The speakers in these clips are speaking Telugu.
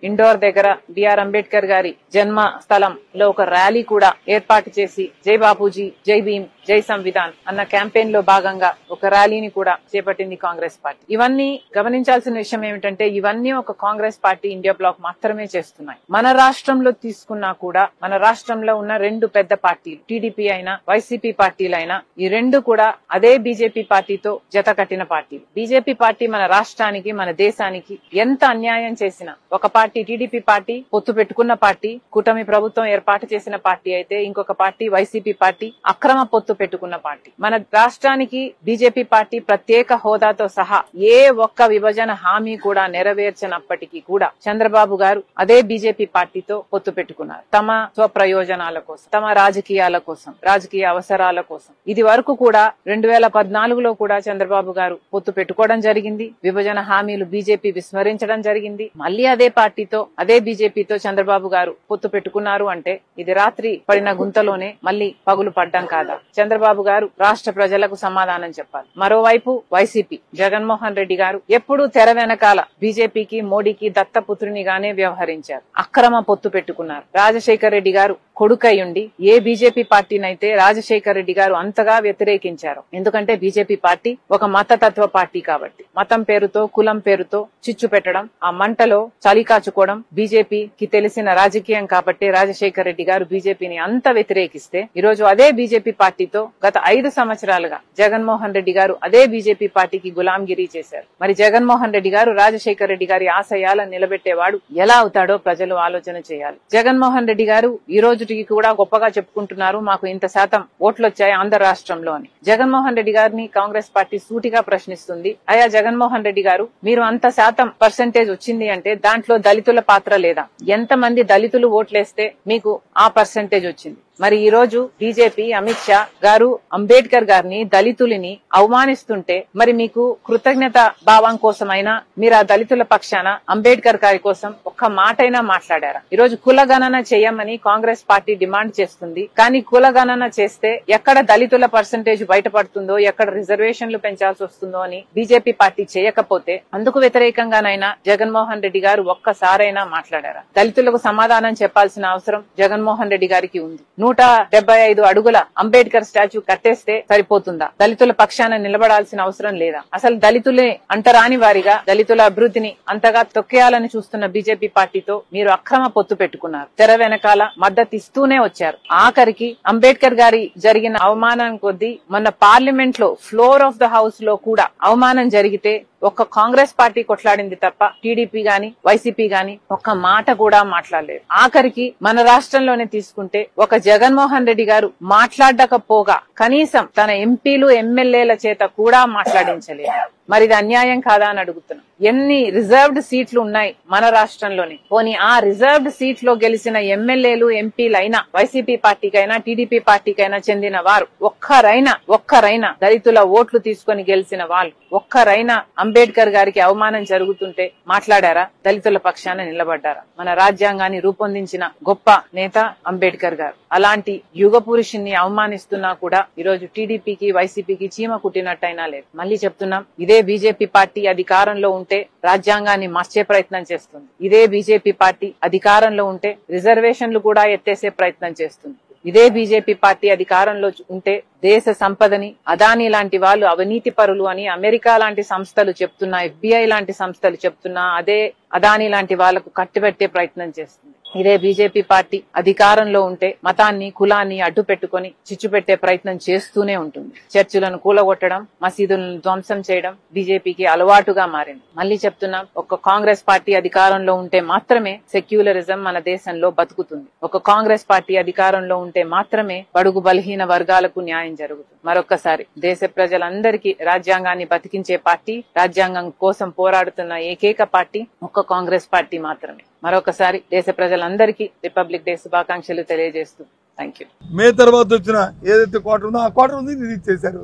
ఇండోర్ దగ్గర బిఆర్ అంబేద్కర్ గారి జన్మ స్థలంలో ఒక ర్యాలీ కూడా ఏర్పాటు చేసి జై బాపూజీ, జై భీమ్, జై సంవిధాన్ అన్న క్యాంపెయిన్ లో భాగంగా ఒక ర్యాలీని కూడా చేపట్టింది కాంగ్రెస్ పార్టీ. ఇవన్నీ గమనించాల్సిన విషయం ఏమిటంటే ఇవన్నీ ఒక కాంగ్రెస్ పార్టీ ఇండియా బ్లాక్ మాత్రమే చేస్తున్నాయి. మన రాష్ట్రంలో తీసుకున్నా కూడా మన రాష్ట్రంలో ఉన్న రెండు పెద్ద పార్టీలు టీడీపీ అయినా వైసీపీ పార్టీలైనా ఈ రెండు కూడా అదే బీజేపీ పార్టీతో జత కట్టిన పార్టీలు. బీజేపీ పార్టీ మన రాష్ట్రానికి మన దేశానికి ఎంత అన్యాయం చేసినా ఒక పార్టీ టీడీపీ పార్టీ పొత్తు పెట్టుకున్న పార్టీ కూటమి ప్రభుత్వం ఏర్పాటు చేసిన పార్టీ అయితే ఇంకొక పార్టీ వైసీపీ పార్టీ అక్రమ పొత్తు పెట్టుకున్న పార్టీ. మన రాష్ట్రానికి బీజేపీ పార్టీ ప్రత్యేక హోదాతో సహా ఏ ఒక్క విభజన హామీ కూడా నెరవేర్చనప్పటికీ కూడా చంద్రబాబు గారు అదే బీజేపీ పార్టీతో పొత్తు పెట్టుకున్నారు. తమ స్వప్రయోజనాల కోసం, తమ రాజకీయాల కోసం, రాజకీయ అవసరాల కోసం. ఇది వరకు కూడా 2014లో కూడా చంద్రబాబు గారు పొత్తు పెట్టుకోవడం జరిగింది. విభజన హామీలు బీజేపీ విస్మరించడం జరిగింది. మళ్లీ అదే పార్టీతో అదే బీజేపీతో చంద్రబాబు గారు పొత్తు పెట్టుకున్నారు అంటే ఇది రాత్రి పడిన గుంతలోనే మళ్లీ పగులు పడ్డం కాదా? చంద్రబాబు గారు రాష్ట్ర ప్రజలకు సమాధానం చెప్పాలి. మరోవైపు వైసీపీ జగన్మోహన్ రెడ్డి గారు ఎప్పుడూ తెర వెనకాల బీజేపీకి మోడీకి దత్తపుత్రునిగానే వ్యవహరించారు. అక్రమ పొత్తు పెట్టుకున్నారు. రాజశేఖర్ రెడ్డి గారు కొడుకయ్యుండి ఏ బీజేపీ పార్టీనైతే రాజశేఖర్ రెడ్డి గారు అంతగా వ్యతిరేకించారు. ఎందుకంటే బీజేపీ పార్టీ ఒక మతతత్వ పార్టీ కాబట్టి మతం పేరుతో కులం పేరుతో చిచ్చు పెట్టడం, ఆ మంటలో చలి కాచుకోవడం బీజేపీకి తెలిసిన రాజకీయం కాబట్టి రాజశేఖర్ రెడ్డి గారు బీజేపీని అంత వ్యతిరేకిస్తే ఈరోజు అదే బీజేపీ పార్టీతో గత 5 సంవత్సరాలుగా జగన్మోహన్ రెడ్డి గారు అదే బీజేపీ పార్టీకి గులాంగిరి చేశారు. మరి జగన్మోహన్ రెడ్డి గారు రాజశేఖర్ రెడ్డి గారి ఆశయాలను నిలబెట్టేవాడు ఎలా అవుతాడో ప్రజలు ఆలోచన చేయాలి. జగన్మోహన్ రెడ్డి గారు ఈ రోజుకి కూడా గొప్పగా చెప్పుకుంటున్నారు మాకు ఇంత శాతం ఓట్లు వచ్చాయి ఆంధ్ర రాష్ట్రంలో అని. జగన్మోహన్ రెడ్డి గారిని కాంగ్రెస్ పార్టీ సూటిగా ప్రశ్నిస్తుంది. అయ్యా జగన్మోహన్ రెడ్డి గారు మీరు అంత శాతం పర్సెంటేజ్ వచ్చింది అంటే దాంట్లో దళితుల పాత్ర లేదా? ఎంతమంది దళితులు ఓట్లేస్తే మీకు ఆ పర్సెంటేజ్ వచ్చింది? మరి ఈ రోజు బీజేపీ అమిత్ షా గారు అంబేద్కర్ గారిని దళితులని అవమానిస్తుంటే మరి మీకు కృతజ్ఞత భావం కోసమైనా మీరు ఆ దళితుల పక్షాన అంబేద్కర్ గారి కోసం ఒక్క మాటైనా మాట్లాడారా? ఈ రోజు కులగణన చేయమని కాంగ్రెస్ పార్టీ డిమాండ్ చేస్తుంది. కానీ కులగణన చేస్తే ఎక్కడ దళితుల పర్సెంటేజ్ బయటపడుతుందో, ఎక్కడ రిజర్వేషన్లు పెంచాల్సి వస్తుందో అని బీజేపీ పార్టీ చేయకపోతే అందుకు వ్యతిరేకంగానైనా జగన్మోహన్ రెడ్డి గారు ఒక్కసారైనా మాట్లాడారా? దళితులకు సమాధానం చెప్పాల్సిన అవసరం జగన్మోహన్ రెడ్డి గారికి ఉంది. 175 అడుగుల అంబేద్కర్ స్టాచ్యూ కట్టేస్తే సరిపోతుందా? దళితుల పక్షాన నిలబడాల్సిన అవసరం లేదా? అసలు దళితులే అంటరాని వారిగా దళితుల అభివృద్ధిని అంతగా తొక్కేయాలని చూస్తున్న బీజేపీ పార్టీతో మీరు అక్రమ పొత్తు పెట్టుకున్నారు. తెర వెనకాల మద్దతు ఇస్తూనే వచ్చారు. ఆఖరికి అంబేద్కర్ గారి జరిగిన అవమానం కొద్దీ మొన్న పార్లమెంట్ లో ఫ్లోర్ ఆఫ్ ద హౌస్ లో కూడా అవమానం జరిగితే ఒక్క కాంగ్రెస్ పార్టీ కొట్లాడింది తప్ప టీడీపీ గాని వైసీపీ గాని ఒక్క మాట కూడా మాట్లాడలేదు. ఆఖరికి మన రాష్ట్రంలోనే తీసుకుంటే ఒక జగన్మోహన్ రెడ్డి గారు మాట్లాడకపోగా కనీసం తన ఎంపీలు ఎమ్మెల్యేల చేత కూడా మాట్లాడించలేదు. మరి ఇది అన్యాయం కాదా అని అడుగుతున్నాం. ఎన్ని రిజర్వ్డ్ సీట్లు ఉన్నాయి మన రాష్ట్రంలోని? పోనీ ఆ రిజర్వ్డ్ సీట్ లో గెలిచిన ఎమ్మెల్యేలు ఎంపీలైనా వైసీపీ పార్టీకైనా టీడీపీ పార్టీకైనా చెందిన వారు ఒక్కరైనా దళితుల ఓట్లు తీసుకొని గెలిచిన వాళ్ళు ఒక్కరైనా అంబేద్కర్ గారికి అవమానం జరుగుతుంటే మాట్లాడారా? దళితుల పక్షాన నిలబడ్డారా? మన రాజ్యాంగాన్ని రూపొందించిన గొప్ప నేత అంబేద్కర్ గారు. అలాంటి యుగ పురుషుణ్ణి అవమానిస్తున్నా కూడా ఈరోజు టీడీపీకి వైసీపీకి చీమ కుట్టినట్టయినా లేదు. మళ్ళీ చెప్తున్నాం, ఇదే బీజేపీ పార్టీ అధికారంలో ఉంటే రాజ్యాంగాన్ని మార్చే ప్రయత్నం చేస్తుంది. ఇదే బీజేపీ పార్టీ అధికారంలో ఉంటే రిజర్వేషన్లు కూడా ఎత్తేసే ప్రయత్నం చేస్తుంది. ఇదే బీజేపీ పార్టీ అధికారంలో ఉంటే దేశ సంపదని అదానీ లాంటి వాళ్ళు అవినీతి పరులు అని అమెరికా లాంటి సంస్థలు చెప్తున్నా, FBI లాంటి సంస్థలు చెప్తున్నా అదే అదానీ లాంటి వాళ్లకు కట్టిబెట్టే ప్రయత్నం చేస్తుంది. ఇదే బీజేపీ పార్టీ అధికారంలో ఉంటే మతాన్ని కులాన్ని అడ్డు పెట్టుకుని చిచ్చు పెట్టే ప్రయత్నం చేస్తూనే ఉంటుంది. చర్చిలను కూలగొట్టడం, మసీదులను ధ్వంసం చేయడం బీజేపీకి అలవాటుగా మారింది. మళ్ళీ చెప్తున్నాం, ఒక కాంగ్రెస్ పార్టీ అధికారంలో ఉంటే మాత్రమే సెక్యులరిజం మన దేశంలో బతుకుతుంది. ఒక కాంగ్రెస్ పార్టీ అధికారంలో ఉంటే మాత్రమే బడుగు బలహీన వర్గాలకు న్యాయం జరుగుతుంది. మరొక్కసారి దేశ ప్రజలందరికీ రాజ్యాంగాన్ని బతికించే పార్టీ, రాజ్యాంగం కోసం పోరాడుతున్న ఏకైక పార్టీ ఒక్క కాంగ్రెస్ పార్టీ మాత్రమే. మరొకసారి దేశ ప్రజలందరికీ రిపబ్లిక్ డే శుభాకాంక్షలు తెలియజేస్తూ థ్యాంక్ యూ. మే తర్వాత వచ్చిన ఏదైతే క్వార్టర్ ఉందో ఆ క్వార్టర్ ఉంది రిలీజ్ చేశారు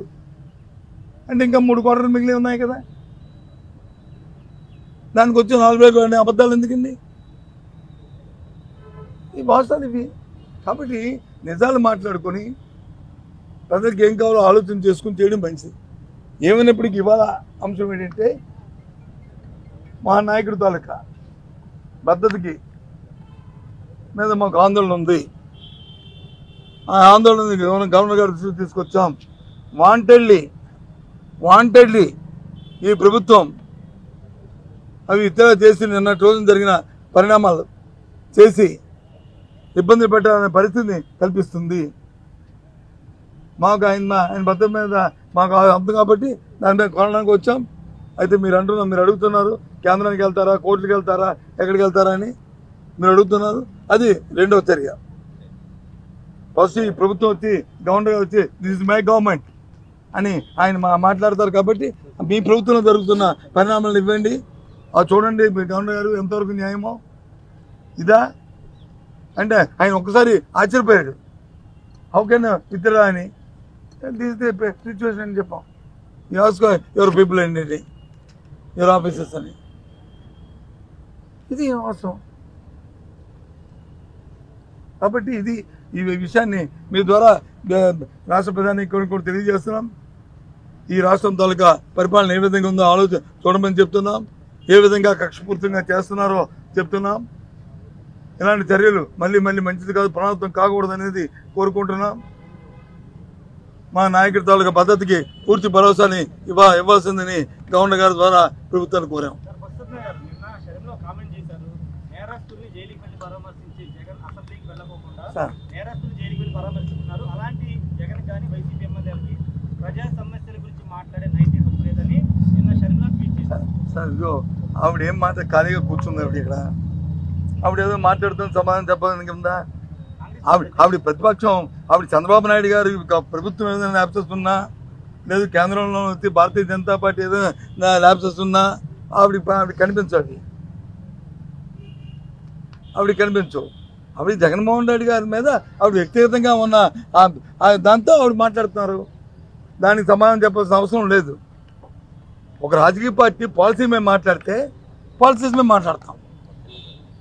అంటే ఇంకా 3 క్వార్టర్లు మిగిలి ఉన్నాయి కదా, దానికి వచ్చి 40 అబద్ధాలు ఎందుకండి? ఈ వాస్తవాలు ఇవి. కాబట్టి నిజాలు మాట్లాడుకొని ప్రజలకు ఏం కావాలో ఆలోచన చేసుకుని చేయడం మంచిది. ఏమైనప్పటికీ ఇవాళ అంశం ఏంటంటే మా నాయకుడి తాలూకా పద్ధతికి మీద మాకు ఆందోళన ఉంది. ఆ ఆందోళన గవర్నర్ గారి దృష్టికి తీసుకొచ్చాం. వాంటెడ్లీ ఈ ప్రభుత్వం అవి ఇతర చేసి నిన్నటి రోజున జరిగిన పరిణామాలు చేసి ఇబ్బంది పెట్టాలనే పరిస్థితిని కల్పిస్తుంది. మాకు ఆయన భద్రత మీద మాకు అర్థం కాబట్టి దాని మీద కొనడానికి వచ్చాం. అయితే మీరు అడుగుతున్నారు కేంద్రానికి వెళ్తారా, కోర్టుకి వెళ్తారా, ఎక్కడికి వెళ్తారా అని మీరు అడుగుతున్నారు. అది రెండవ చర్య. ఫస్ట్ ఈ ప్రభుత్వం వచ్చి గవర్నర్ గారు వచ్చి దిస్ ఇస్ మై గవర్నమెంట్ అని ఆయన మాట్లాడతారు. కాబట్టి మీ ప్రభుత్వంలో జరుగుతున్న పరిణామాలను ఇవ్వండి, చూడండి మీ గవర్నర్ గారు ఎంతవరకు న్యాయమో. ఇదా అంటే ఆయన ఒక్కసారి ఆశ్చర్యపోయాడు. హౌ కెన్ విత్డ్రా అని. దిస్ ది సిచ్యువేషన్ అని చెప్పాం. యూ ఆస్క్ యువర్ పీపుల్ అండి, యువర్ ఆఫీసర్స్ అని. ఇది అవసరం. కాబట్టి ఈ విషయాన్ని మీ ద్వారా రాష్ట్ర ప్రధానికి కూడా తెలియజేస్తున్నాం. ఈ రాష్ట్రం తాలూకా పరిపాలన ఏ విధంగా ఉందో చూడమని చెప్తున్నాం. ఏ విధంగా కక్షపూర్తంగా చేస్తున్నారో చెప్తున్నాం. ఇలాంటి చర్యలు మళ్ళీ మంచిది కాదు, పునరావృతం కాకూడదు అనేది కోరుకుంటున్నాం. మా నాయకుడి తాలూకా పద్ధతికి పూర్తి భరోసాని ఇవ్వాల్సిందని గవర్నర్ గారి ద్వారా ప్రభుత్వాన్ని కోరాం. సార్ ఇదిగో ఆవిడ ఏం ఖాళీగా కూర్చుంది. ఆవిడ ఏదో మాట్లాడుతుంది, సమాధానం చెప్పడానికి ఉందా? ఆవిడ ప్రతిపక్షం. ఆవిడ చంద్రబాబు నాయుడు గారు ప్రభుత్వం ఏదైనా ల్యాప్సెస్ ఉన్నా, లేదు కేంద్రంలో వచ్చి భారతీయ జనతా పార్టీ ఏదైనా ల్యాప్సెస్ ఉన్నా ఆవిడ కనిపించాలి. ఆవిడ జగన్మోహన్ రెడ్డి గారి మీద ఆవిడ వ్యక్తిగతంగా ఉన్న దాంతో ఆవిడ మాట్లాడుతున్నారు. దానికి సమాధానం చెప్పాల్సిన అవసరం లేదు. ఒక రాజకీయ పార్టీ పాలసీ మేము మాట్లాడితే పాలసీస్ మేము మాట్లాడతాం.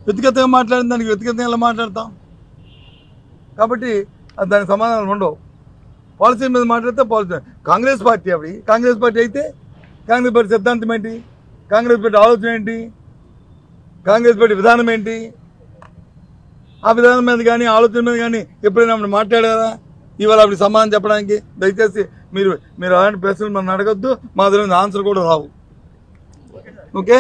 వ్యక్తిగతంగా మాట్లాడిన దానికి వ్యక్తిగతంగా మాట్లాడతాం. కాబట్టి దానికి సమాధానాలు ఉండవు. పాలసీ మీద మాట్లాడితే పాలసీ. కాంగ్రెస్ పార్టీ అయితే కాంగ్రెస్ పార్టీ సిద్ధాంతం ఏంటి, కాంగ్రెస్ పార్టీ ఆలోచన ఏంటి, కాంగ్రెస్ పార్టీ విధానం ఏంటి, ఆ విధానం మీద కానీ ఆలోచన మీద కానీ ఎప్పుడైనా మాట్లాడారా? ఇవాళ ఆవిడ సమాధానం చెప్పడానికి దయచేసి మీరు అలాంటి ప్రశ్నలు మనం అడగద్దు. మా దగ్గర ఆన్సర్ కూడా రావు. ఓకే.